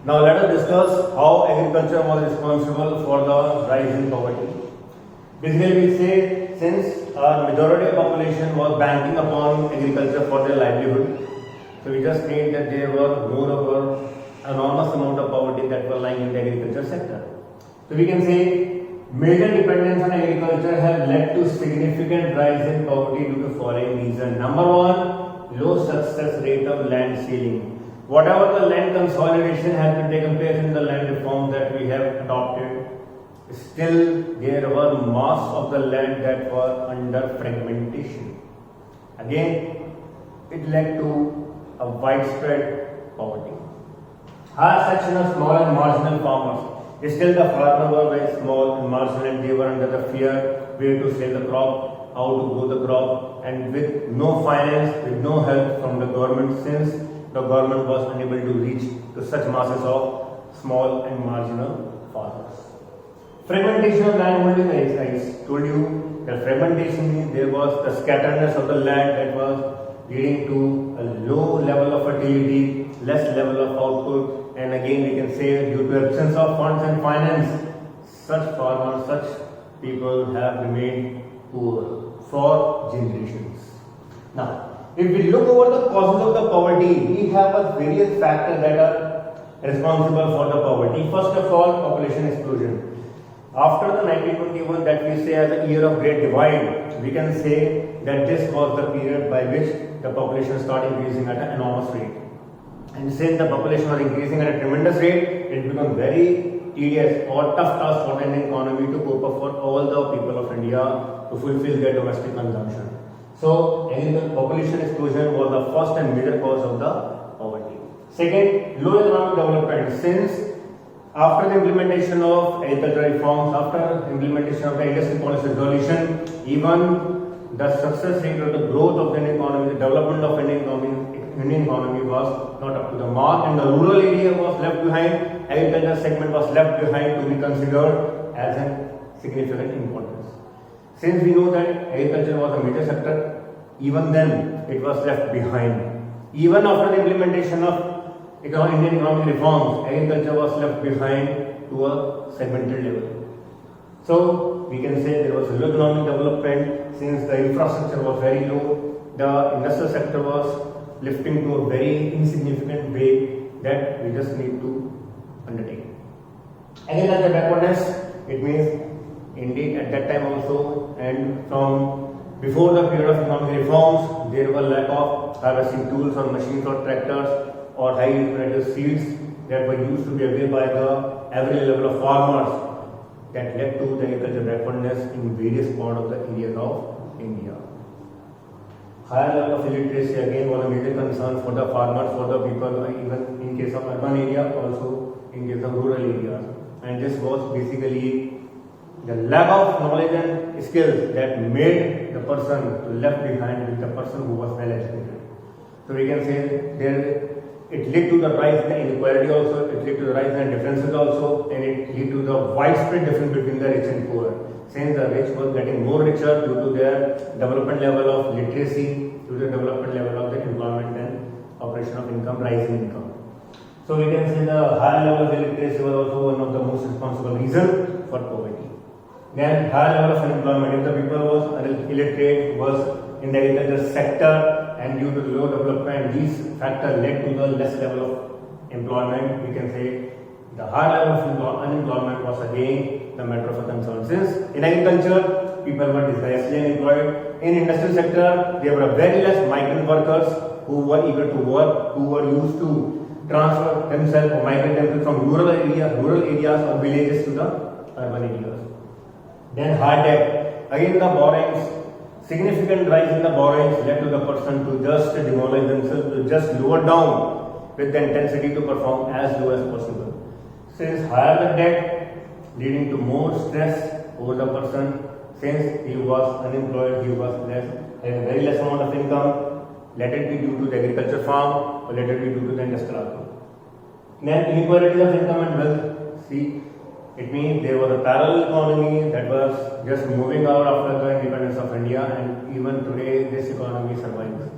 Now let us discuss how agriculture was responsible for the rise in poverty. Basically, we say since our majority of population was banking upon agriculture for their livelihood, so we just need that there were moreover enormous amount of poverty that were lying in the agriculture sector. So we can say major dependence on agriculture have led to significant rise in poverty due to following reasons. Number one, low success rate of land sealing. Whatever the land consolidation has been taken place in the land reform that we have adopted, still there were mass of the land that were under fragmentation. Again, it led to a widespread poverty. High section of small and marginal farmers. Still the farmers were very small and marginal and they were under the fear where to sell the crop, how to grow the crop, and with no finance, with no help from the government, since the government was unable to reach to such masses of small and marginal farmers. Fragmentation of land holding, as I told you, that fragmentation means there was the scatteredness of the land that was leading to a low level of fertility, less level of output, and again we can say due to absence of funds and finance, such farmers, such people have remained poor for generations. Now, if we look over the causes of the poverty, we have a various factors that are responsible for the poverty. First of all, population explosion. After the 1921 that we say as a year of great divide, we can say that this was the period by which the population started increasing at an enormous rate. And since the population was increasing at a tremendous rate, it became very tedious or tough task for the Indian economy to cope up for all the people of India to fulfill their domestic consumption. So, the population explosion was the first and major cause of the poverty. Second, low economic development. Since after the implementation of agricultural reforms, after implementation of the industrial policy resolution, even the success rate or the growth of the Indian economy, the development of Indian economy was not up to the mark, and the rural area was left behind. Agriculture segment was left behind to be considered as a significant importance. Since we know that agriculture was a major sector, even then it was left behind. Even after the implementation of Indian economic reforms, agriculture was left behind to a segmented level. So we can say there was low economic development since the infrastructure was very low. The industrial sector was lifting to a very insignificant way that we just need to undertake. Agriculture backwardness, it means indeed at that time also and from before the period of economic reforms, there were lack of harvesting tools or machines or tractors or high yield seeds that were used to be available by the average level of farmers, that led to the agriculture backwardness in various parts of the areas of India. Higher level of illiteracy again was a major concern for the farmers, for the people, even in case of urban area, also in case of rural areas. And this was basically the lack of knowledge and skills that made the person left behind with the person who was well educated. So we can say it led to the rise in the inequality also, it led to the rise in the differences also, and it led to the widespread difference between the rich and poor. Since the rich were getting more richer due to their development level of literacy, due to the development level of the employment and operation of income, rising income. So we can say the higher level of illiteracy was also one of the most responsible reasons for poverty. Then higher level of unemployment. If the people was illiterate, was in the agriculture sector, and due to the low development, these factors led to the less level of employment. We can say the high level of unemployment was again the matter of a concern. Since in agriculture, people were disgracefully unemployed. In industrial sector, there were very less migrant workers who were eager to work, who were used to transfer themselves or migrate themselves from rural areas or villages to the urban areas. Then high debt. Again the borrowings. Significant rise in the borrowings led to the person to just demolish themselves, to just lower down with the intensity to perform as low as possible. Since higher the debt, leading to more stress over the person, since he was unemployed, he was having very less amount of income, let it be due to the agriculture farm or let it be due to the industrial output. Then inequality of income and wealth. See, it means there was a parallel economy that was just moving out after the independence of India, and even today this economy survives.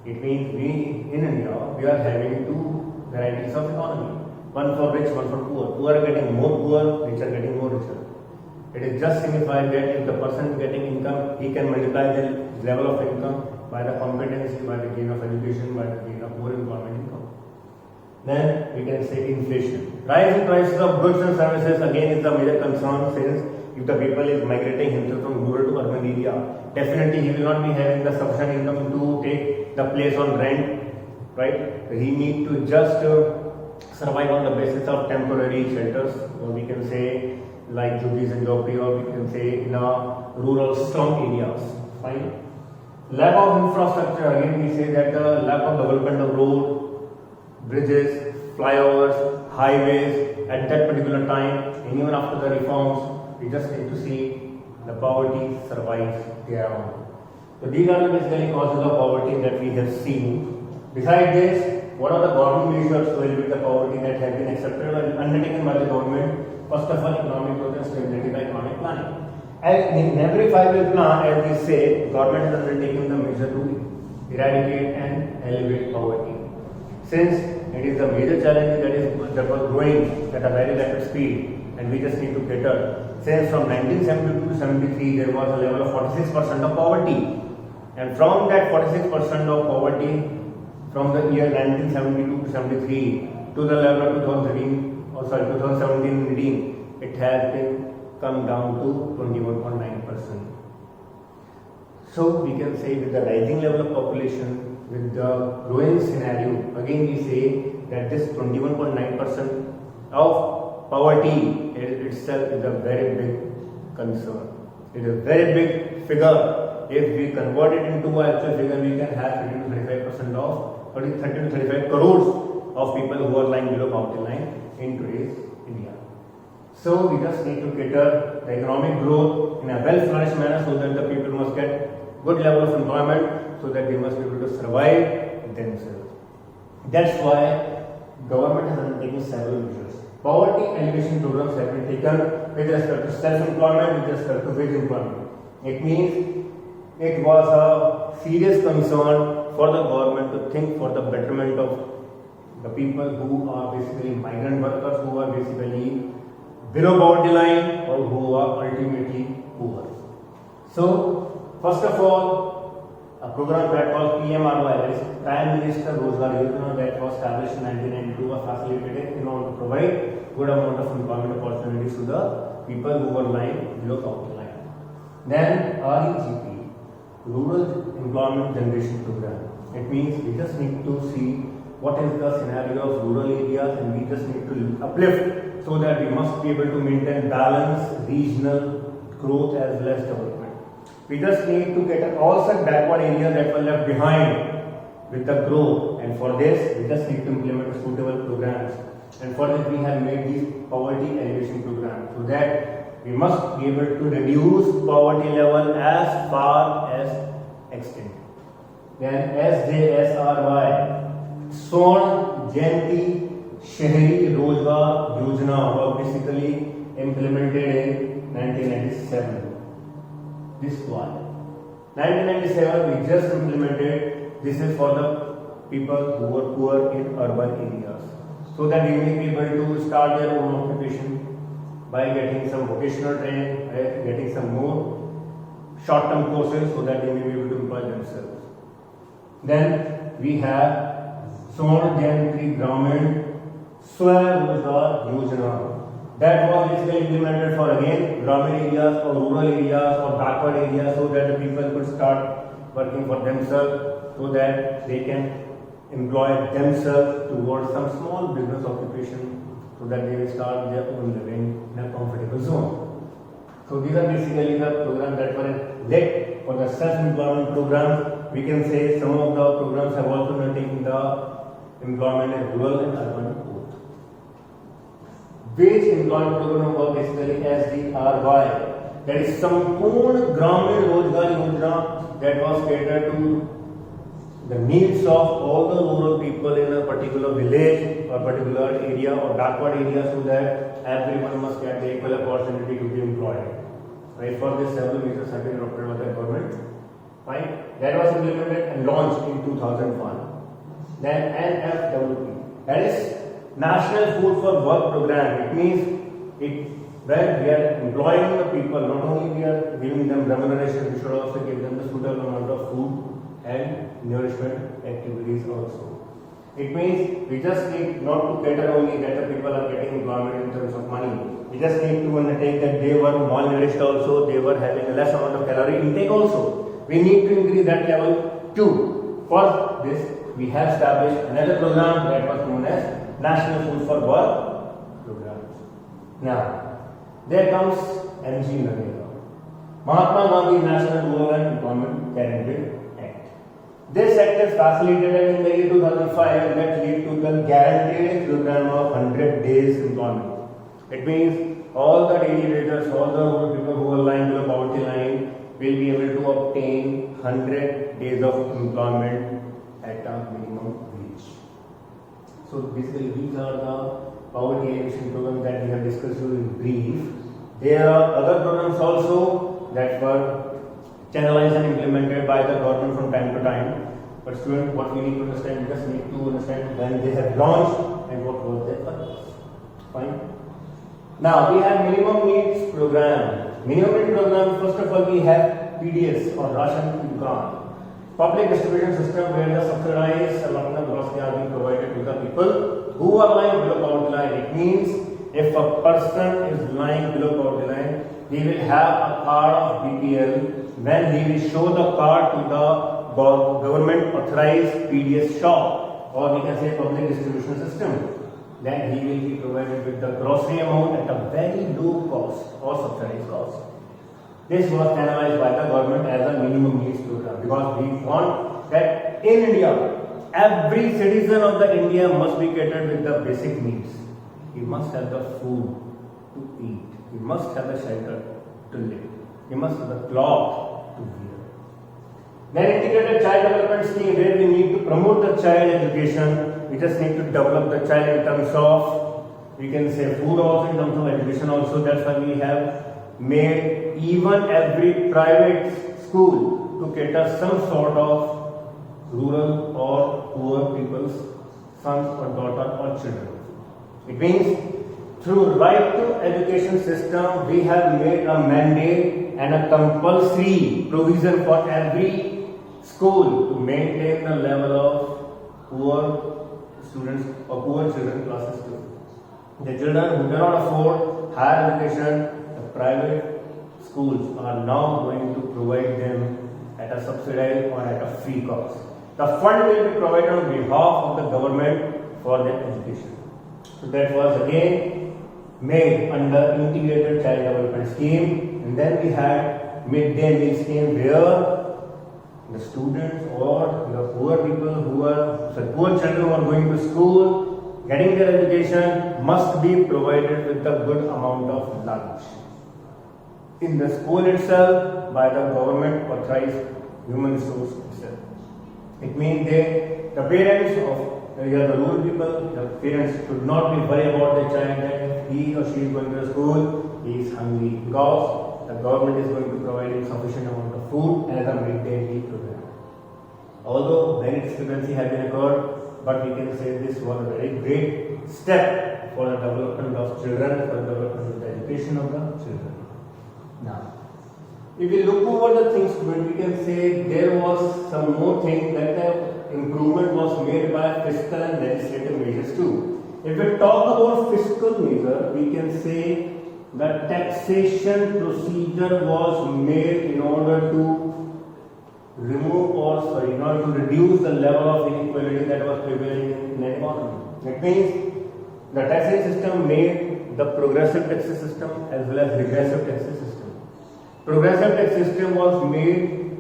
It means we in India, we are having two varieties of economy. one for rich, one for poor. Poor are getting more poor, rich are getting more richer. It is just signified that if the person is getting income, he can multiply the level of income by the competency, by the gain of education, by the gain of more employment income. Then we can say inflation. Rise in prices of goods and services again is a major concern, since if the people is migrating himself from rural to urban area, definitely he will not be having the sufficient income to take the place on rent, right? He need to just survive on the basis of temporary shelters, or we can say like juggies and jhopri, or we can say in a rural slum areas. Fine. Lack of infrastructure, again we say that the lack of development of road, bridges, flyovers, highways at that particular time, and even after the reforms, we just need to see the poverty survives there on. So these are the basically causes of poverty that we have seen. Besides this, what are the government measures to alleviate the poverty that have been accepted and undertaken by the government? First of all, economic growth and stability by economic planning. As in every 5-year plan, as we say, government is undertaking the measure to eradicate and alleviate poverty. Since it is a major challenge that was growing at a very rapid speed, and we just need to cater. Since from 1972 to 73, there was a level of 46% of poverty, and from that 46% of poverty, from the year 1972 to 73 to the level of 2017-18, it has been come down to 21.9%. So we can say with the rising level of population, with the growing scenario, again we say that this 21.9% of poverty itself is a very big concern. It is a very big figure. If we convert it into an actual figure, we can have 30 to 35% of 30 to 35 crores of people who are lying below poverty line in today's India. So we just need to cater the economic growth in a well-flourished manner, so that the people must get good level of employment, so that they must be able to survive themselves. That's why government has undertaken several measures. Poverty alleviation programs have been taken with respect to self-employment, with respect to wage employment. It means it was a serious concern for the government to think for the betterment of the people who are basically migrant workers, who are basically below poverty line, or who are ultimately poor. So, first of all, a program that was PMRY, that is Prime Minister Rozgar Yojana, that was established in 1992, was facilitated in order to provide good amount of employment opportunities to the people who were lying below poverty line. Then REGP, Rural Employment Generation Program. It means we just need to see what is the scenario of rural areas, and we just need to uplift, so that we must be able to maintain balanced regional growth as well as development. We just need to get all such backward areas that were left behind with the growth, and for this we just need to implement suitable programs, and for this we have made these poverty alleviation programs, so that we must be able to reduce poverty level as far as extent. Then SJSRY, Swarn Jayanti Shahri Rozgar Yojana, was basically implemented in 1997. This one, 1997 we just implemented. This is for the people who were poor in urban areas, so that they may be able to start their own occupation by getting some vocational training, getting some more short-term courses, so that they may be able to employ themselves. Then we have Swarn Jayanti Gramin Swayam Rozgar Yojana. That was basically implemented for again Gramin areas or rural areas or backward areas, so that the people could start working for themselves, so that they can employ themselves towards some small business occupation, so that they will start their own living in a comfortable zone. So these are basically the programs that were led for the self-employment program. We can say some of the programs have also undertaken the employment in rural and urban both. Wage employment program was basically SDRY, that is Sampoorn Gramin Rozgar Yojana, that was catered to the needs of all the rural people in a particular village or particular area or backward area, so that everyone must get the equal opportunity to be employed. Right? For this, several measures have been adopted by the government. Fine. That was implemented and launched in 2001. Then NFWP, that is National Food for Work program. It means it when we are employing the people, not only we are giving them remuneration, we should also give them the suitable amount of food and nourishment activities also. It means we just need not to cater only that the people are getting employment in terms of money. We just need to undertake that they were malnourished also, they were having a less amount of calorie intake also. We need to increase that level too. For this, we have established another program that was known as National Food for Work program. Now, there comes MG Narendra, Mahatma Gandhi National Rural and Employment Guarantee Act. This act is facilitated in the year 2005 and that led to the guaranteed program of 100 days employment. It means all the daily wages, all the rural people who are lying below poverty line will be able to obtain 100 days of employment at a minimum wage. So basically these are the poverty elimination programs that we have discussed in brief. There are other programs also that were channelized and implemented by the government from time to time. But students, what we need to understand, we just need to understand when they have launched and what was their purpose. Fine. Now we have minimum needs program. Minimum needs program, first of all we have PDS or Ration Dukaan. Public distribution system where the subsidized allotment grocery are being provided to the people who are lying below poverty line. It means if a person is lying below poverty line, he will have a card of BPL when he will show the card to the government authorized PDS shop or we can say public distribution system. Then he will be provided with the grocery amount at a very low cost or subsidized cost. This was channelized by the government as a minimum needs program because we want that in India, every citizen of the India must be catered with the basic needs. He must have the food to eat. He must have a shelter to live. He must have the cloth to wear. Then integrated child development scheme where we need to promote the child education. We just need to develop the child in terms of, we can say food also, in terms of education also. That's why we have made even every private school to cater some sort of rural or poor people's sons or daughter or children. It means through right to education system we have made a mandate and a compulsory provision for every school to maintain the level of poor students or poor children classes too. The children who cannot afford higher education, private schools are now going to provide them at a subsidized or at a free cost. The fund will be provided on behalf of the government for their education. So that was again made under integrated child development scheme, and then we had midday meal scheme where the students or the poor people who are poor children who are going to school getting their education must be provided with a good amount of lunch in the school itself by the government authorized human resource itself. It means the parents of the rural people, the parents should not be worried about their child that he or she is going to school, he is hungry because the government is going to provide him sufficient amount of food as a midday meal program. Although many discrepancies have been occurred, but we can say this was a very great step for the development of children, for the development of the education of the children. Now, if we look over the things, we can say there was some more thing that the improvement was made by fiscal and legislative measures too. If we talk about fiscal measure, we can say the taxation procedure was made in order to reduce the level of inequality that was prevailing in the economy. That means the taxation system made the progressive taxation system as well as regressive taxation system. Progressive tax system was made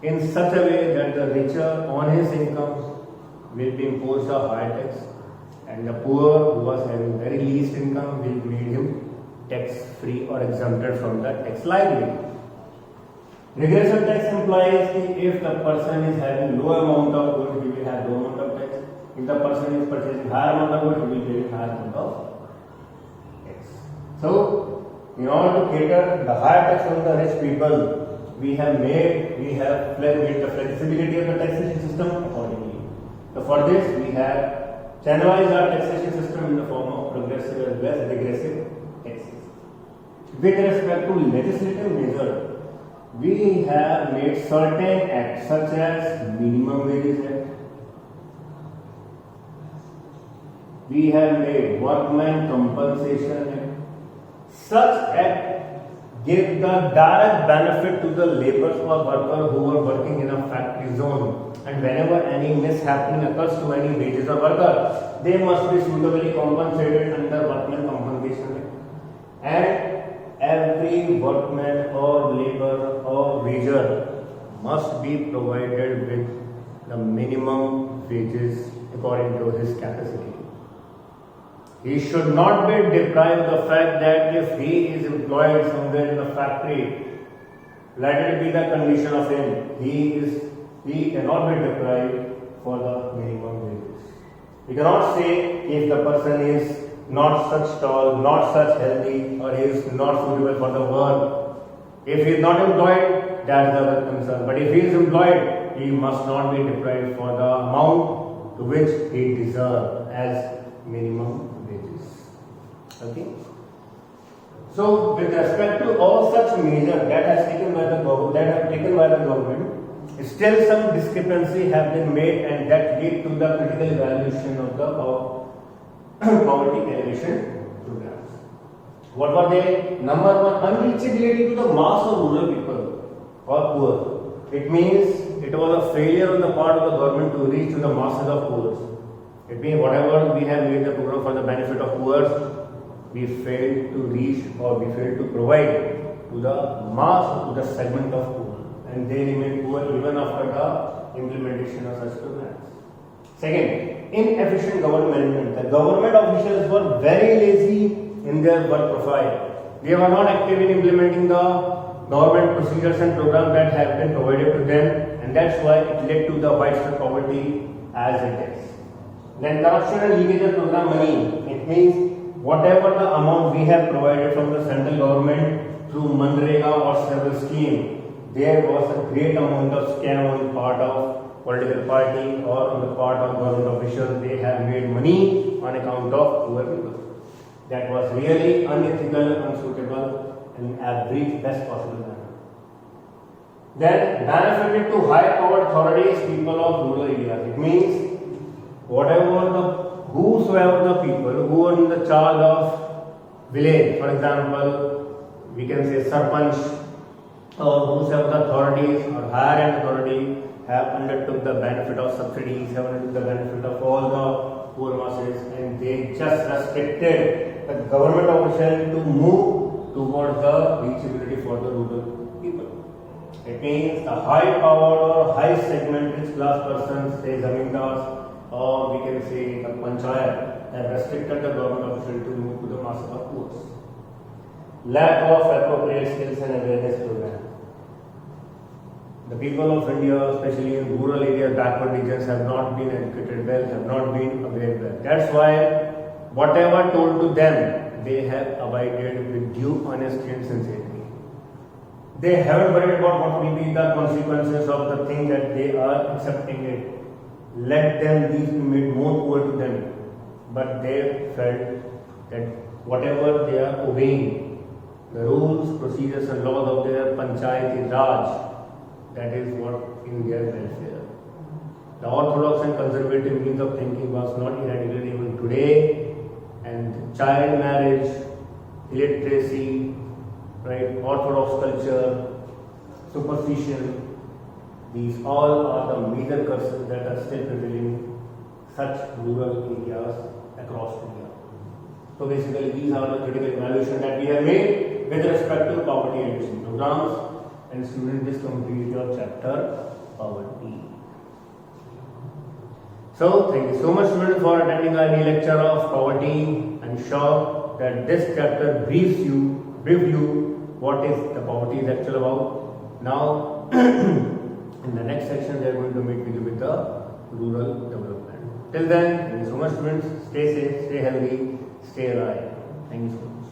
in such a way that the richer on his income will be imposed a higher tax and the poor who was having very least income will be made him tax free or exempted from the tax liability. Regressive tax implies that if the person is having low amount of goods, he will have low amount of tax. If the person is purchasing higher amount of goods, he will pay higher amount of tax. So, in order to cater the higher tax on the rich people, we have made the flexibility of the taxation system accordingly. So for this, we have channelize our taxation system in the form of progressive as well as regressive taxes. With respect to legislative measure, we have made certain acts such as Minimum Wages Act. We have made Workmen Compensation Act. Such act give the direct benefit to the laborers or workers who are working in a factory zone, and whenever any mishappening occurs to any wages or worker, they must be suitably compensated under Workmen Compensation Act. And every workman or laborer or wager must be provided with the minimum wages according to his capacity. He should not be deprived of the fact that if he is employed somewhere in the factory, let it be the condition of him, he cannot be deprived for the minimum wages. We cannot say if the person is not such tall, not such healthy, or he is not suitable for the work. If he is not employed, that is the other concern. But if he is employed, he must not be deprived for the amount to which he deserves as minimum wages. Okay. So, with respect to all such measures that have taken by the government, still some discrepancy have been made, and that lead to the critical evaluation of the poverty alleviation programs. What were they? Number one, unreachability to the mass of rural people or poor. It means it was a failure on the part of the government to reach to the masses of poor. It means whatever we have made the program for the benefit of poor, we failed to reach or we failed to provide to the mass, to the segment of poor, and they remain poor even after the implementation of such programs. Second, inefficient government management. The government officials were very lazy in their work profile. They were not active in implementing the government procedures and programs that have been provided to them, and that's why it led to the widespread poverty as it is. Then corruption and leakage of program money. It means whatever the amount we have provided from the central government through Manrega or several schemes, there was a great amount of scam on the part of political party or on the part of government officials. They have made money on account of poor people. That was really unethical, unsuitable, in every best possible manner. Then benefited to high-powered authorities, people of rural areas. It means whosoever the people who are in the charge of village, for example, we can say Sarpanch, or whosoever the authorities or higher end authority have undertook the benefit of subsidies, have undertook the benefit of all the poor masses, and they just restricted the government official to move towards the reachability for the rural people. It means the high powered or high segment rich class persons, say zamindars, or we can say the panchayat, have restricted the government official to move to the masses of poor. Lack of appropriate skills and awareness program. The people of India, especially in rural areas, backward regions, have not been educated well, have not been aware well. That's why whatever told to them, they have abided with due honesty and sincerity. They haven't worried about what will be the consequences of the thing that they are accepting it. Let them these be made more poor to them. But they felt that whatever they are obeying, the rules, procedures and laws of their Panchayati Raj, that is what in their welfare. The orthodox and conservative means of thinking was not eradicated even today, and child marriage, illiteracy, right, orthodox culture, superstition, these all are the major curses that are still prevailing such rural areas across India. So basically these are the critical evaluations that we have made with respect to poverty alleviation programs, and students, this completes your chapter poverty. So thank you so much students for attending our lecture of poverty. I'm sure that this chapter briefed you what is the poverty is actually about. Now in the next section we are going to meet with you with the rural development. Till then, thank you so much students. Stay safe, stay healthy, stay alive. Thank you so much.